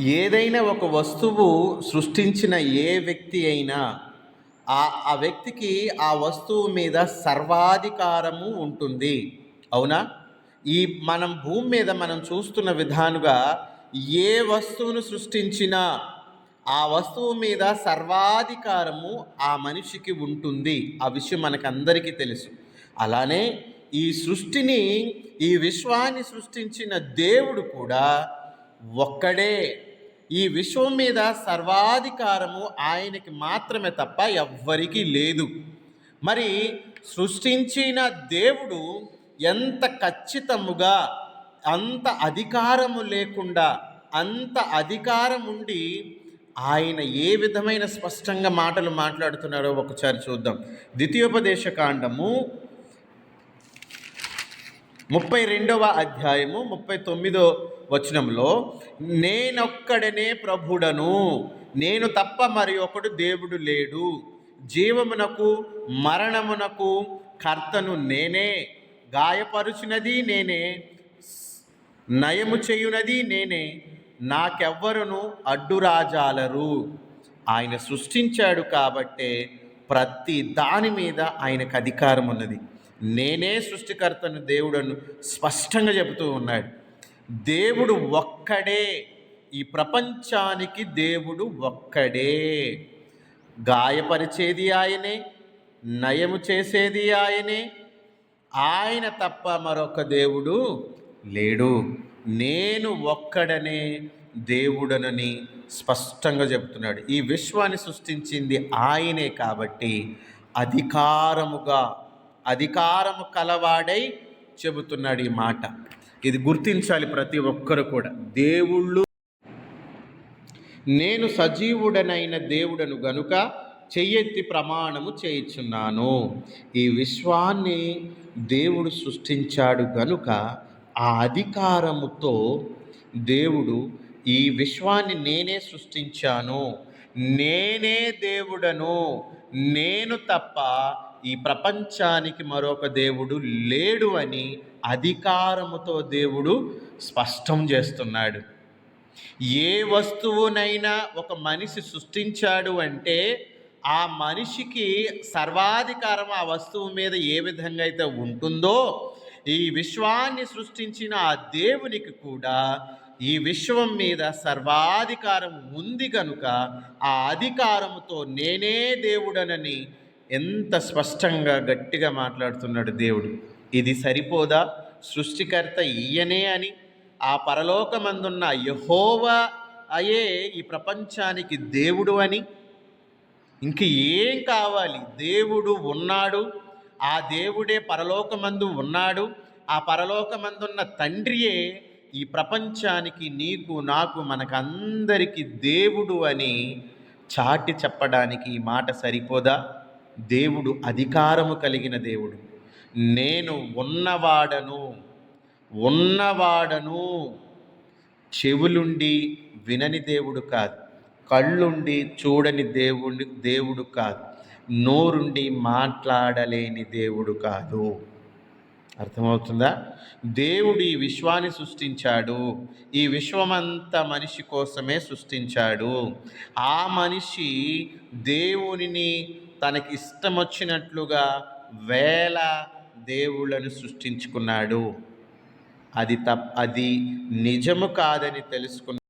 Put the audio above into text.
ఏదైనా ఒక వస్తువు సృష్టించిన ఏ వ్యక్తి అయినా ఆ వ్యక్తికి ఆ వస్తువు మీద సర్వాధికారము ఉంటుంది. అవునా? ఈ మనం భూమి మీద మనం చూస్తున్న విధానుగా ఏ వస్తువును సృష్టించినా ఆ వస్తువు మీద సర్వాధికారము ఆ మనిషికి ఉంటుంది. ఆ విషయం మనకందరికీ తెలుసు. అలానే ఈ సృష్టిని, ఈ విశ్వాన్ని సృష్టించిన దేవుడు కూడా ఒక్కడే. ఈ విశ్వం మీద సర్వాధికారము ఆయనకి మాత్రమే తప్ప ఎవ్వరికీ లేదు. మరి సృష్టించిన దేవుడు ఎంత ఖచ్చితముగా, అంత అధికారము లేకుండా, అంత అధికారం ఉండి ఆయన ఏ విధమైన స్పష్టంగా మాటలు మాట్లాడుతున్నారో ఒకసారి చూద్దాం. ద్వితీయోపదేశ కాండము 32వ అధ్యాయము 39వ వచనంలో, నేనొక్కడనే ప్రభుడను, నేను తప్ప మరి ఒకడు దేవుడు లేడు, జీవమునకు మరణమునకు కర్తను నేనే, గాయపరుచినది నేనే, నయము చేయునది నేనే, నాకెవ్వరును అడ్డురాజాలరు. ఆయన సృష్టించాడు కాబట్టే ప్రతి దాని మీద ఆయనకు అధికారం ఉన్నది. నేనే సృష్టికర్తను దేవుడను స్పష్టంగా చెబుతూ ఉన్నాడు. దేవుడు ఒక్కడే, ఈ ప్రపంచానికి దేవుడు ఒక్కడే. గాయపరిచేది ఆయనే, నయము చేసేది ఆయనే, ఆయన తప్ప మరొక దేవుడు లేడు. నేను ఒక్కడనే దేవుడనని స్పష్టంగా చెబుతున్నాడు. ఈ విశ్వాన్ని సృష్టించింది ఆయనే కాబట్టి అధికారము కలవాడై చెబుతున్నాడు ఈ మాట. ఇది గుర్తించాలి ప్రతి ఒక్కరు కూడా. దేవుళ్ళు, నేను సజీవుడనైన దేవుడను గనుక చెయ్యెత్తి ప్రమాణము చేయుచున్నాను. ఈ విశ్వాన్ని దేవుడు సృష్టించాడు గనుక ఆ అధికారముతో దేవుడు, ఈ విశ్వాన్ని నేనే సృష్టించాను, నేనే దేవుడను, నేను తప్ప ఈ ప్రపంచానికి మరొక దేవుడు లేడు అని అధికారముతో దేవుడు స్పష్టం చేస్తున్నాడు. ఏ వస్తువునైనా ఒక మనిషి సృష్టించాడు అంటే ఆ మనిషికి సర్వాధికారం ఆ వస్తువు మీద ఏ విధంగా అయితే ఉంటుందో, ఈ విశ్వాన్ని సృష్టించిన ఆ దేవునికి కూడా ఈ విశ్వం మీద సర్వాధికారం ఉంది కనుక ఆ అధికారముతో నేనే దేవుడనని ఎంత స్పష్టంగా గట్టిగా మాట్లాడుతున్నాడు దేవుడు. ఇది సరిపోదా? సృష్టికర్త ఈయనే అని, ఆ పరలోకమందున్న యెహోవా అయే ఈ ప్రపంచానికి దేవుడు అని, ఇంక ఏం కావాలి? దేవుడు ఉన్నాడు, ఆ దేవుడే పరలోకమందు ఉన్నాడు, ఆ పరలోకమందున్న తండ్రియే ఈ ప్రపంచానికి, నీకు నాకు మనకందరికీ దేవుడు అని చాటి చెప్పడానికి ఈ మాట సరిపోదా? దేవుడు అధికారము కలిగిన దేవుడు. నేను ఉన్నవాడను, చెవులుండి వినని దేవుడు కాదు, కళ్ళుండి చూడని దేవుడు కాదు, నోరుండి మాట్లాడలేని దేవుడు కాదు. అర్థమవుతుందా? దేవుడు ఈ విశ్వాన్ని సృష్టించాడు. ఈ విశ్వమంతా మనిషి కోసమే సృష్టించాడు. ఆ మనిషి దేవునిని తనకి ఇష్టం వచ్చినట్లుగా వేల దేవుళ్ళను సృష్టించుకున్నాడు. అది నిజము కాదని తెలుసుకున్నాడు.